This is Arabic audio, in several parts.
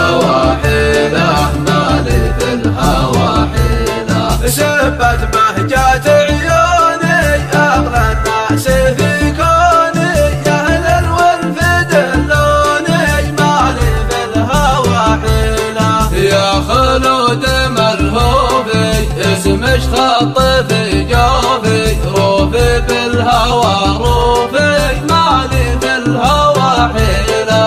بالهوى حيلة مالي بالهوى حيلة. سبت بهجات عيوني أغلى الناس في كوني يا أهل الولف دلوني مالي بالهوى حيلة. يا خلود ملهوبي اسمش خط في جوفي روفي بالهوى روفي مالي بالهوى حيلة.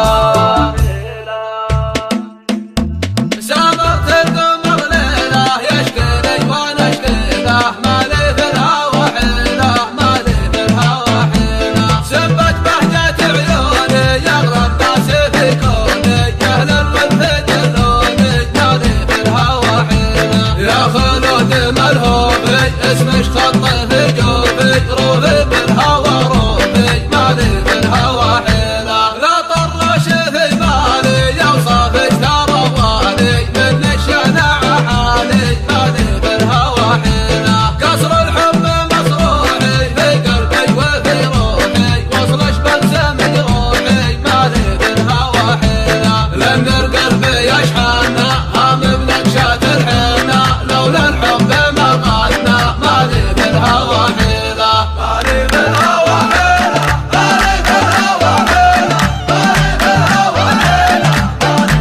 سامرت القمر ليلة يشكيني وانا اشكيله مالي بالهوى حيلة مالي بالهوى حيلة. سبت بهجة عيوني يغلى الناس في كوني يا اهل الولف دلوني مالي بالهوى حيلة. يا خلود ملهوبي اسمش خط في جوفي روفي بالهوى روفي مالي بالهوى حيلة. لا طرش في بالي يوصفك ترواني من الشنع حالي مالي بالهوى حيلة. قصر الحب مصروحي في قلبي وفي روحي وصلش بلسم جروحي مالي بالهوى حيلة. لأن القلب يشحننا هم بنكشات الحنة لولا الحب ما غنى مالي بالهوى حيلة. مالي بالهوى حيلة مالي بالهوى حيلة مالي بالهوى حيلة مالي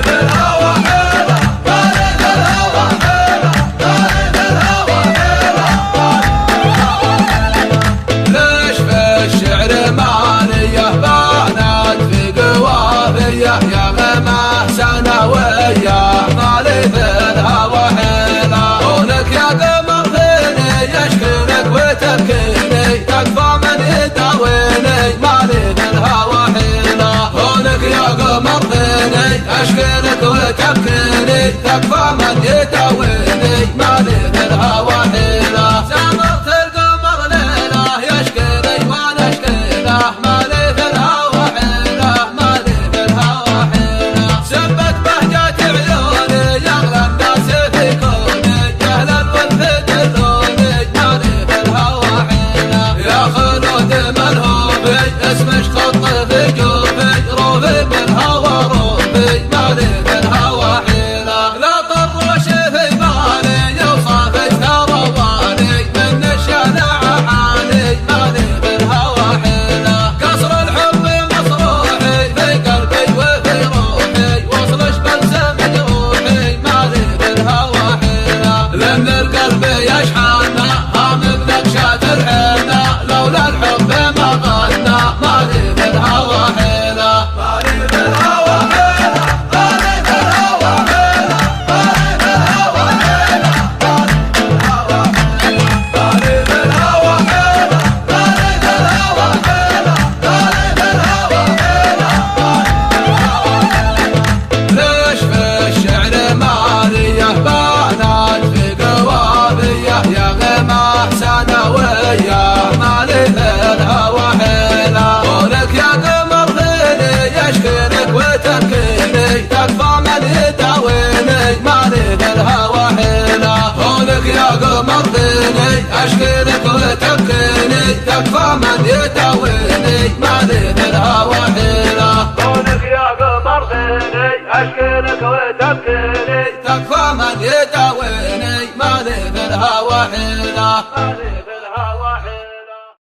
بالهوى حيلة مالي بالهوى حيلة مالي بالهوى حيلة. ليش في الشعر معانيه بانت في قوافيه يا غمه سنويه مالي بالهوى حيلة. كونك يا قمر فيني يشكيلك وتبكيني تكفى من يداويني مالي بالهوى حيلة. كونك يا قمر فيني اشكيلك وتبكيني تكفى من يداويني مالي بالهوى حيلة. سامرت القمر ليلة يشكيني وانا اشكيله مالي بالهوى حيلة مالي بالهوى حيلة. سبت بهجة عيوني يغلى الناس في كوني يا اهل الولف دلوني مالي بالهوى حيلة. يا خلود ملهوبي اسمش خط في جوفي روفي بالهوى روفي مالي بالهوى حيلة. لا طرش في بالي يوصفك ترواني من الشنع حالي مالي بالهوى حيلة. قصر الحب مصروحي في قلبي وفي روحي وصلش بلسم جروحي مالي بالهوى حيلة. لأن القلب يشحننا هم بنكشات الحنة لولا الحب ما غنى مالي بالهوى حيلة. مالي بالهوى حيلة مالي بالهوى حيلة مالي بالهوى حيلة مالي بالهوى حيلة مالي بالهوى حيلة مالي بالهوى حيلة. ليش في الشعر معانيه بانت في قوافيه يا غمه سنويه مالي بالهوى حيلة. كونك يا قمر فيني يشكيلك وتبكيني تكفى من يداويني مالي بالهوى حيلة. كونك يا قمر فيني اشكيلك وتبكيني تكفى من يداويني مالي بالهوى حيلة. كونك يا قمر فيني اشكيلك وتبكيني تكفى من يداويني مالي بالهوى حيلة. مالي